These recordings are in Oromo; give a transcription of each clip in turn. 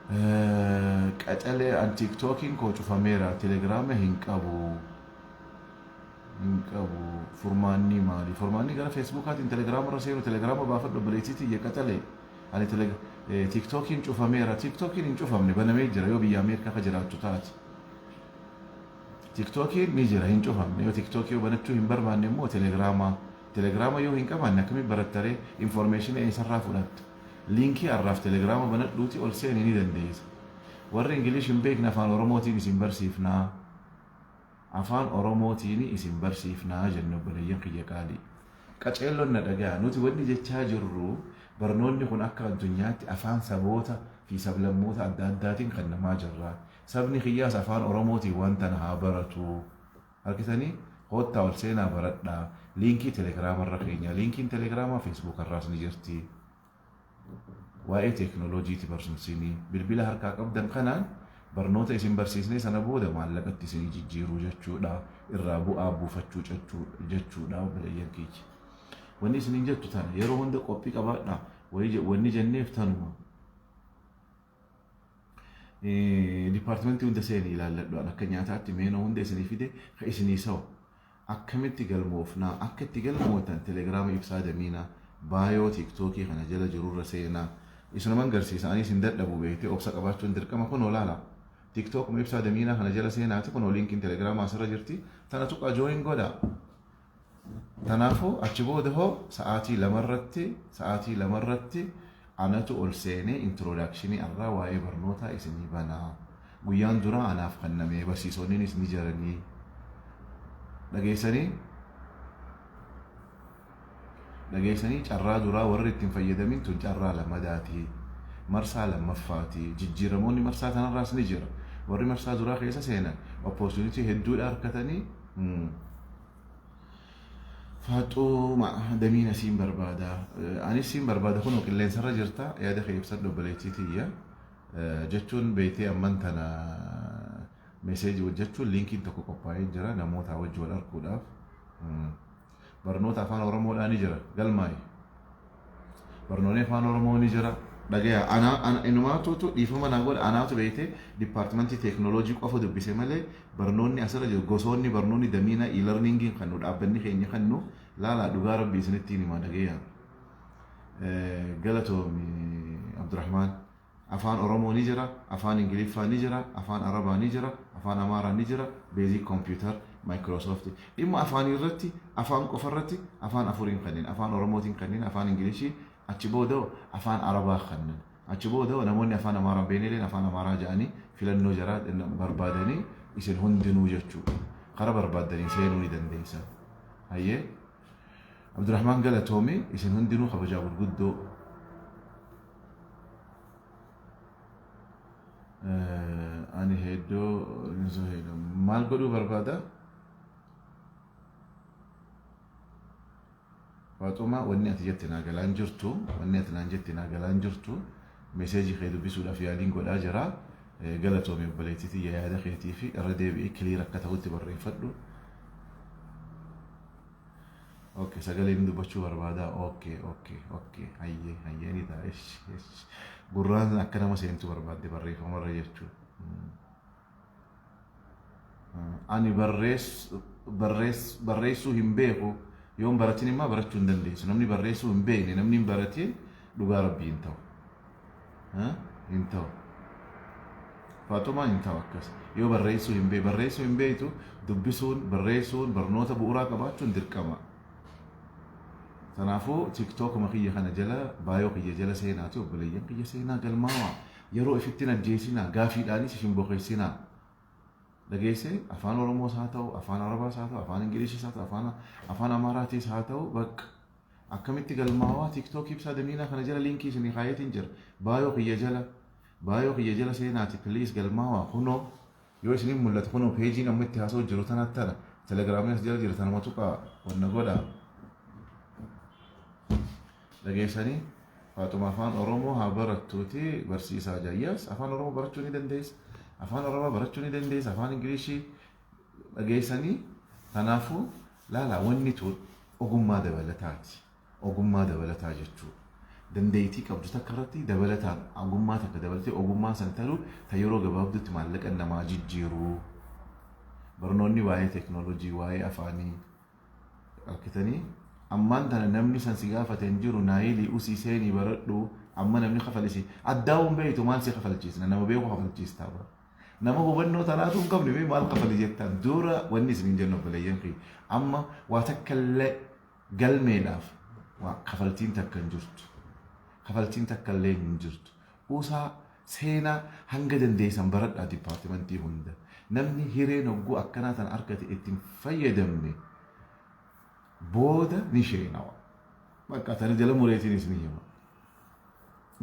qacalee an tiktookiin koo cufameera telegiraama hin qabu furmaanni maali furmaanni gara feesbuukaatiin telegiraama irra seenu telegiraama baafadhu obboleettiitii iyya qacalee ani tiktookiin cufameera tiktookiin hin cufamne banamee jira yoo biyya Ameerikaa ka jiraattu taate tiktookiin ni jira hin cufamne yoo tiktookii banachuu hin barbaanne immoo telegiraama yoo hin qabaanne akkamitti barattaree infoormeeshinii eessarraa fudhattu liinkii arraaf telegiraama banadhuuti ol seenii ni dandeessa. Warri Ingilish hin beekne afaan Oromootiin isin barsiifnaa. Afaan Oromootiin isin barsiifnaa jennu obboleeyyan kiyya qaalii. Qaceelloon na dhaga'a nuti wanni jechaa jirru barnoonni kun akka addunyaatti afaan saboota fi sablammoota adda addaatiin kan namaa jirra. Sabni kiyyaas afaan Oromootiin wanta na haa baratu. Harkisanii hoottaa ol seenaa baradhaa. Liinkii telegiraama irra keenya. Liinkiin telegiraamaa feesbuuk irraas ni jirti. Waa'ee teekinooloojiiti barsiisanii bilbila harkaa qabdan kanaan barnoota isin barsiisnee sana booda maallaqatti isin jijjiiruu jechuudha irraa bu'aa buufachuu jechuudha obboleeyyan kiyya. Wanni isin jettu tana yeroo hunda qophii qabaadha wanni jenneef tanuma. Dipaartimentii hunda seenii ilaalladhu akka nyaataatti meenoo hunda isinii fide ka isinii sawa akkamitti galmoofnaa akka itti galmootan telegiraama ibsaa damiinaa baayoo tiktookii kana jala jirurra seenaa isunuman garsiisa anis hin dadhabu beekte obsa qabaachuun dirqama kun olaala tiktook ma ibsaa damiinaa kana jala seenaati kun liinkiin telegiraama asirra jirti tana tuqaa jooyin godha tanaafuu achi booda hoo sa'aatii lamarratti anatu ol seenee introdakshinii irraa waa'ee barnootaa isinii banaa guyyaan dura anaaf kennamee barsiisonniinis ni jiranii dhageessanii carraa duraa warri ittiin fayyadamin tun carraa lammadaati marsaa lammaffaati jijjiiramoonni marsaa kanarraas ni jira warri marsaa duraa keessa seenan opportunity hedduudha harkatanii Faaxuma damiina siin barbaada anis siin barbaada kun qilleensarra jirta yaada kee ibsadhu obboleettiitiyya jechuun beetee amman tana meeseejii hojjechuun liinkiin tokko qophaa'ee jira namoota wajji wal arguudhaaf barnoota afaan Oromoodhaan ni jira galmaa'e barnoonni afaan Oromoo ni jira dhagaya ana inumaatutu dhiifama naa godha anaatu beekte dipaartimentii teekinooloojii qofa dubbise malee barnoonni asirra jiru gosoonni barnoonni damiina e-learningiin kan nu dhaabbanni keenya kan nu laalaa dhugaa rabbii isinittiin himaa dhagaya galatoomi Abdurrahmaan afaan Oromoo ni jira afaan Ingiliffaa ni jira afaan Arabaa ni jira afaan Amaaraa ni jira beezii kompiitar Microsoft dhimma afaan irratti afaan qofa irratti afaan afuriin kanneen afaan Oromootiin kanneen afaan Ingilishii achi booda afaan Arabaa kanneen achi booda namoonni afaan Amaaraa beeneleen afaan Amaaraa jedhanii filannoo jaraa barbaadanii isin hundinuu jechuudha kara barbaadanii seenuu ni dandeessa hayyee Abdurrahmaan galatoomi isin hundinuu kabajaa gurguddoo ani hedduu maal godhuu barbaada Faaxuma wanni ati jetti naa galaan jirtu wanni ati naan jetti naa galaan jirtu meeseejii kee dubbisuudhaaf yaaliin godhaa jira galatoomi obboleettiitii yaada keetii fi irra deebi'ee kiliir akka ta'utti barreeffadhu Okay, sagaleen dubbachuu barbaada okay hayyee ni ta'a gurraan akka nama seentu barbaadde barreeffamarra jechuudha ani barreessuu hin beeku yoon baratin immoo barachuu hin dandeessu namni barreessuu hin beekne namni hin baratin dhugaa rabbii hin ta'u Faaxumaa hin ta'u akkas yoo barreessuu hin beektu dubbisuun barreessuun barnoota bu'uuraa qabaachuun dirqama Tanaafuu TikTok makiyya kana jala baayoo kiyya jala seenaati obboleeyyan kiyya seenaa galmaawaa yeroo ifittiin ajjeesinaa gaafiidhaanis isin boqeessinaa dhageesse afaan Oromoos haa ta'u afaan Arabaas haa ta'u afaan Ingilishis haa ta'u afaan Amaaraatis haa ta'u bakka akkamitti galmaawaa TikTok ibsaa damiinaa kana jala liinkii isinii kaayetiin jira baayoo kiyya jala seenaati please galmaawaa kunoo yoo isiniin mul'atu kunoo peejiin amma itti haasa'u jiru tanatti tana telegiraamii as jala jira tanuma tuqaa wanna godhaa dhageessanii Faaxuma afaan Oromoo haa barattuuti barsiisaa Jaayyaas afaan Oromoo barachuu ni dandeessa afaan Arabaa barachuu ni dandeessa afaan Ingilishii dhageessanii kanaafuu laala wanni tun ogummaa dabalataa jechuudha dandeettii qabdu takka irratti dabalataan ogummaa takka dabalatee ogummaa san ta'uu ta yeroo gabaabduutti maallaqa namaa jijjiiru. Barnoonni waa'ee teekinooloojii waa'ee afaanii argitanii ammaan tana namni san si gaafate hin jiru naayilii usii seenii baradhu amma namni kafalisi addaa'uun beeytu maal si kafalchiisna nama beeku kafalchiistaa bara. Nama hubannoo tanaatu hin qabne maal kafali jettaan dura wanni isin jennu obboleeyyan kee amma waa takka illee galmeedhaaf kafaltiin takka hin jirtu. Kafaltiin takka illee hin jirtu. Usaa seenaa hanga dandeessan baradhaa dipaartimentii hunda. Namni hireen hogguu akkanaa tan argate ittiin fayyadamne booda ni sheenawa. Bakka tana jala mureetiinis ni hima.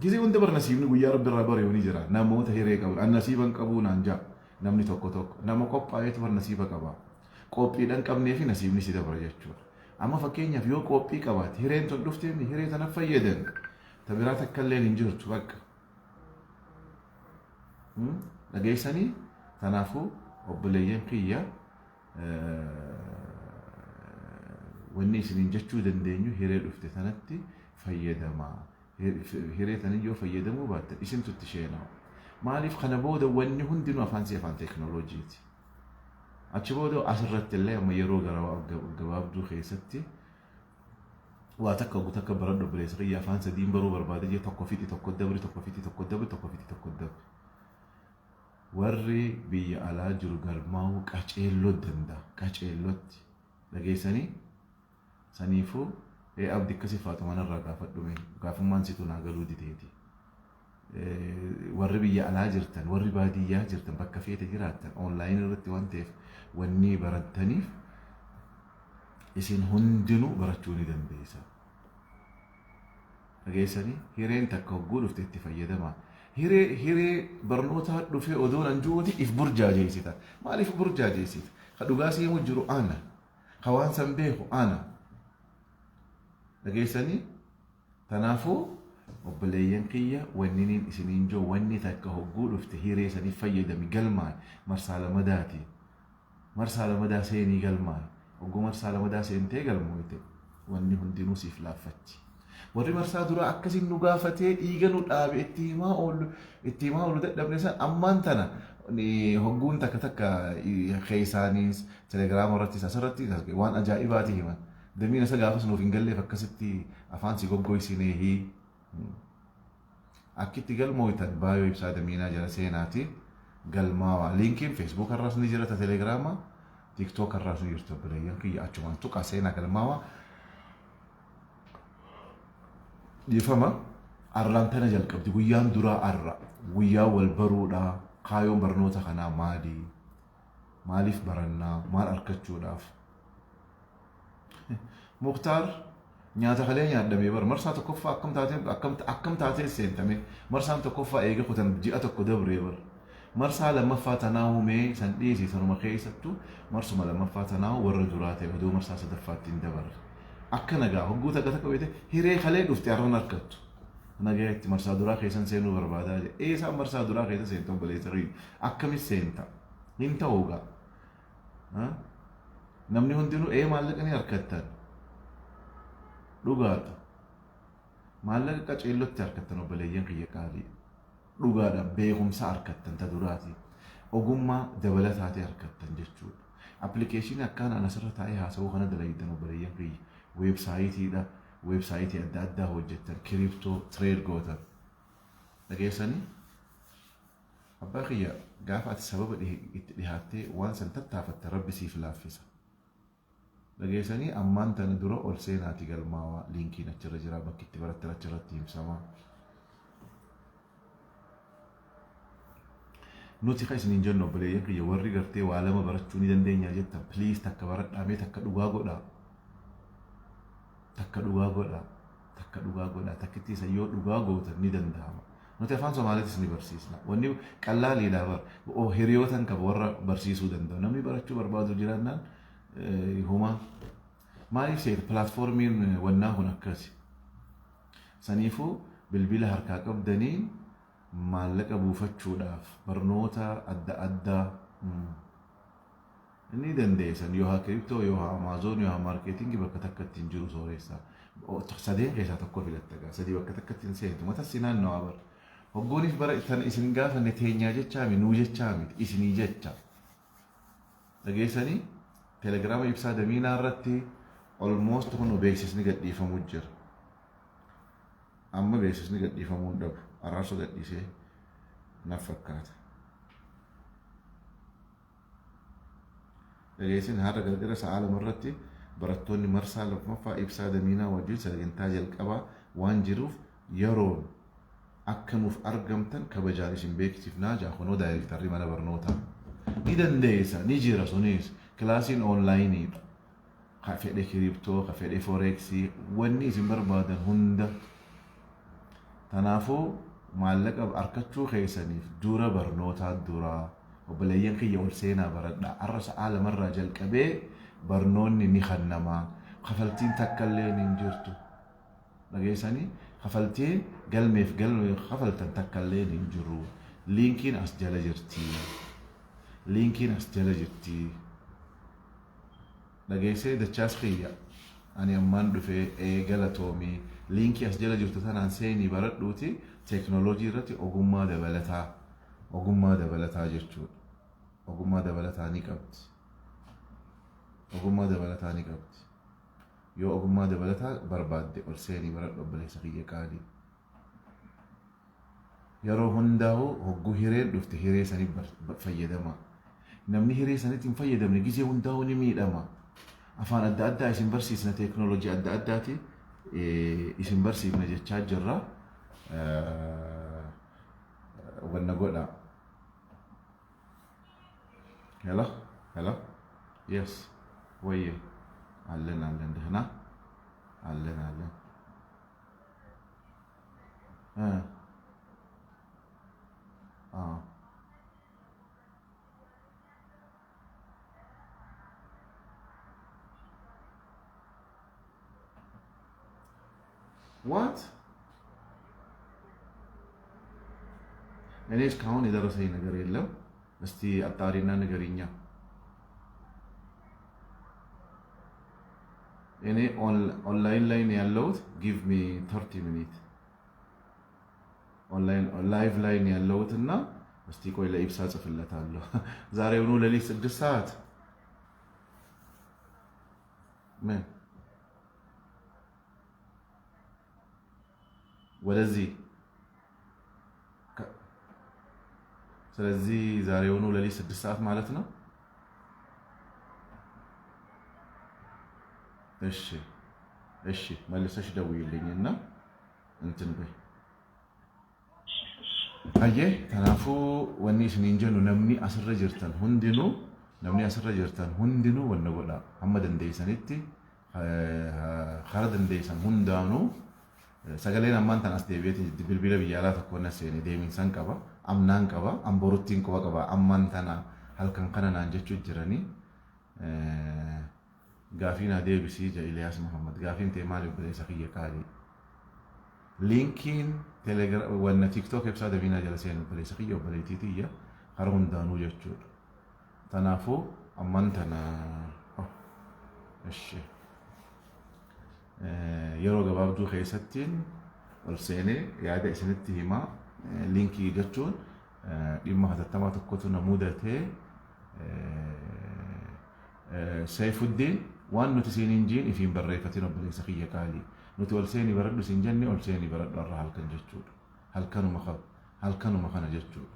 Gize hunda bar nasiibni guyyaa rabbi irraa bare ni jira. Namoota hiree qabu. An nasiiban qabu naan jaa. Namni tokko tokko nama qophaa'eetu bar nasiiba qaba. Qophiidhaan qabnee fi nasiibni si dabara jechuudha. Amma fakkeenyaaf yoo qophii qabaate hireen tun dhuftee hiree tana fayyadan. Tabiraa takka illee hin jirtu bakka. Dhageessanii tanaafuu obboleeyyan kiyya wanni isiniin jechuu dandeenyu hiree dhufte tanatti fayyadamaa. Hiree tanin yoo fayyadamuu baattan isintu itti sheenawa. Maaliif kana booda wanni hundinuu afaan si afaan teekinooloojiiti. Achi booda asirratti illee amma yeroo gabaabduu keessatti waa takka baradhu obboleessa kiyya afaan sadiin baruu barbaade jee tokko fixi tokko dabri tokko fixi tokko dabri tokko fixi tokko dabri. Warri biyya alaa jiru galmaa'uu qaceelloo danda'a. Qaceellootti dhageessanii saniifuu abdii akkasii faatu manarraa gaafadhume gaafummaan situ naa galuu diteeti. Warri biyya alaa jirtan warri baadiyyaa jirtan bakka feete jiraattan onlaayinii irratti waan ta'eef wanni barattaniif isin hundinuu barachuu ni dandeessa. Dhageessanii hireen takka hogguu dhufte itti fayyadamaa. Hiree barnoota dhufee odoon anjuuti if burjaajeessita. Maaliif burjaajeessita? Ka dhugaa seemuu jiru ana. Ka waan san beeku ana. Dhageessanii tanaafuu obboleeyyan kiyya wanni isiniin joo wanni takka hogguu dhufte hiree sanii fayyadami galmaan marsaa lamadaati. Marsaa lamadaa seenii galmaan hogguu marsaa lamadaa seentee galmooyte wanni hundinuu siif laaffachi. Warri marsaa duraa akkasiin nu gaafatee dhiiga nu dhaabe itti himaa oolu dadhabne san ammaan tana hogguun takka keessaanis telegiraama irrattis asirratti waan ajaa'ibaati himan. Damiin isa gaafas nuuf hin galleef akkasitti afaan si goggoysinee akkitti galmooytan baay'oo ibsaa damiinaa jala seenaatiin galmaawaa. Liinkiin feesbuuk irraas ni jira telegiraama tiktook irraas ni jirtu obboleeyyan kiyya achumaan tuqaa seenaa galmaawaa. Difama arraan tana jalqabdi guyyaan duraa arra guyyaa wal baruudhaa kaayoon barnoota kanaa maali? Maaliif barannaa? Maal argachuudhaaf? Mukhtaar nyaata kalee nyaadhamee bar marsaa tokkoffaa akkam taatee seentame marsaan tokkoffaa eega kutan ji'a tokko dabree bar marsaa lammaffaa tanaa humee san dhiisii sanuma keessattu marsuma lammaffaa tanaa warra duraa ta'e odoo marsaa sadaffaatti hin dabarre. Akka nagaa hogguu takka beete hiree kalee dhufte arran harkattu. Nagaa itti marsaa duraa keessan seenuu barbaadaa jedhe. Eesaan marsaa duraa keessa seentu obboleessa riin akkamis seenta hin ta'uugaa. Namni hundinuu maallaqa ni harkattan. Dhugaadha. Maallaqa qaceellotti harkattan obboleeyyan kiyya qaalii. Dhugaadha beekumsa harkattan ta duraati. Ogummaa dabalataatee harkattan jechuudha. Appilikeeshinii akkaan asirra taa'ee haasawuu kana dalaytan obboleeyyan kiyya. Weebsaayitiidha. Weebsaayitii adda addaa hojjettan kiriptoo tireed gootan. Dhageessanii abbaa kiyya gaafa ati sababa itti dhihaattee waan san tattaafatte rabbi siif laaffisa. Dhageessanii ammaan tana dura ol seenaati galmaawaa liinkiin achirra jira bakki itti barattan achirratti himsamaa. Nuti kan isiniin jennu obboleeyyan kiyya warri gartee waa lama barachuu ni dandeenya jettan pliis takka baradhaamee takka dhugaa godhaa. Takka dhugaa godhaa takkitti isa yoo dhugaa gootan ni danda'ama. Nuti afaan Somaaliitis ni barsiisna. Wanni qallaaliidha bar hiriyootan qaba warra barsiisuu danda'u. Namni barachuu barbaadu jiraannaan huma maaliif seeta pilaatfoormiin wannaa kun akkasi. Saniifuu bilbila harkaa qabdaniin maallaqa buufachuudhaaf barnoota adda addaa ni dandeessan yoo haa kiriptoo yoo haa amaazoon yoo haa maarkeetingii bakka takka ittiin jiru sooressaa sadeen keessaa tokko filatta gaa sadii bakka takkatti hin seentu mata sinaan no abar hoggooniif bara tan isin gaafanne teenyaa jechaa mi nuu jechaa miti isinii jecha dhageessanii telegiraama ibsaa damiinaa irratti almost kun beeksisni gadhiifamuu jira amma beeksisni gadhiifamuu dhabu araarsoo gadhiisee naaf fakkaata dhageessin har'a galgala sa'a lamarratti barattoonni marsaa lammaffaa ibsaa damiinaa wajjin sagantaa jalqabaa waan jiruuf yeroon akka nuuf argamtan kabajaan isin beeksifnaa jaakonoo daayirektarri mana barnootaa ni dandeessa ni jira sunis kilaasiin onlaayiniidha ka fedhe kiriptoo ka fedhe foreksii wanni isin barbaadan hunda tanaafuu maallaqa arkachuu keessaniif dura barnootaa duraa obboleeyyan kiyya ol seenaa baradhaa arra sa'a lamarraa jalqabee barnoonni ni kannamaa kafaltiin takkallee hin jirtu dhageessanii kafaltiin galmeef kafaltan takkallee hin jiru liinkiin as jala jirti liinkiin as jala jirti dhageessee dachaas kiyya ani ammaan dhufee galatoomii liinkii as jala jirtu tanaan seenii baradhuuti teeknooloojii irratti ogummaa dabalataa jechuudha ogummaa dabalataa ni qabdi ogummaa dabalataa ni qabdi yoo ogummaa dabalataa barbaadde ol seenii baradhu obboleessa kiyya qaalii yeroo hundaa'u hogguu hireen dhufte hiree saniif fayyadama namni hiree sanitti hin fayyadamne gisee hundaa'u ni miidhama afaan adda addaa isin barsiisna teeknooloojii adda addaati isin barsiifna jechaa jirra wanna godha hello yes ويه علن هنا علن what እኔ እስካሁን የደረሰኝ ነገር የለም እስቲ አጣሪና ንገሪኛ እኔ ኦንላይን ላይ ነው ያለሁት ጊቭ ሚ 30 ሚኒት ኦንላይን ላይቭ ላይ ነው ያለሁትና እስቲ ቆይ ለኢብሳ ጽፍለታለሁ ዛሬውኑ ለሊት 6 ሰዓት ምን ወደዚህ ስለዚህ ዛሬውኑ ለሊት 6 ሰዓት ማለት ነው እሺ መልሰሽ ደውይልኝና እንትን በይ አየ ተናፉ ወኒ ስንንጀኑ ነምኒ አስረ ጅርተን ሁንድኑ ወነጎዳ ሐመድ እንደይሰንቲ خرد እንደይሰን ሁንዳኑ ሰገሌን አማንተን አስተቤት ቢልቢለ ቢያላ ተኮነ ሰኔ ደሚን ሰንቀባ አምናን ቀባ አምቦሩቲን ቀባ አማንተና halkan kana naan jechuu jirani gaafina deebisii ja Iliyaas Muhammad gaafin tee maal obboleessa kiyya qaalii linkiin telegram wanna tiktok ibsaa dabina jala seen obboleessa kiyya obboleettiitiyya hara hundaanuu jechuudha tanaafuu amman tana yeroo gabaabduu keessattiin ol seenee yaada isinitti himaa linkii jechuun dhimma hatattamaa tokkotu na mudatee Saifuddin waan nuti seeniin jiin ifiin barreeffatiin obboleessa kiyya qaalii nuti ol seenii baradhu siin jenne ol seenii baradhu irraa halkan jechuudha halkanuma kana jechuudha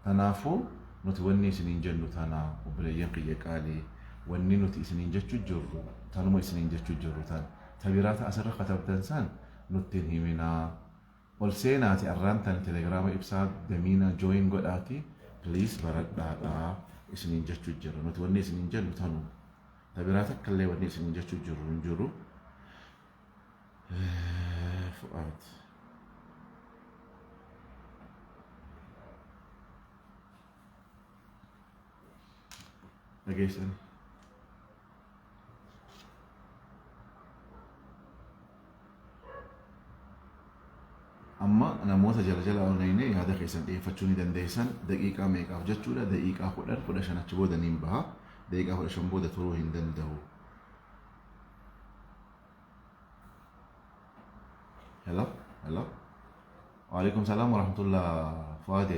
tanaafuu nuti wanni isiniin jennu tana obboleeyyan kiyya qaalii wanni nuti isiniin jechuu jirru tanuma isiniin jechuu jirru tan tabiraata asirra katabtan san nutti himinaa ol seenaati arraan tan telegraama ibsaa damiina join godhaati please baradhaadhaa isiniin jechuu jirru nuti wanni isiniin jennu tanu tabiraata kallee wanni isiniin jechuu jirru hin jiru fu'aat dhageessani amma namoota jala onlayinii yaada keessan dhiyeeffachuu ni dandeessan daqiiqaa meeqaaf jechuudha daqiiqaa 10 achi booda niin baha daqiiqaa 15 booda turuu hin danda'u هلا هلا. وعليكم السلام ورحمة الله. فؤاد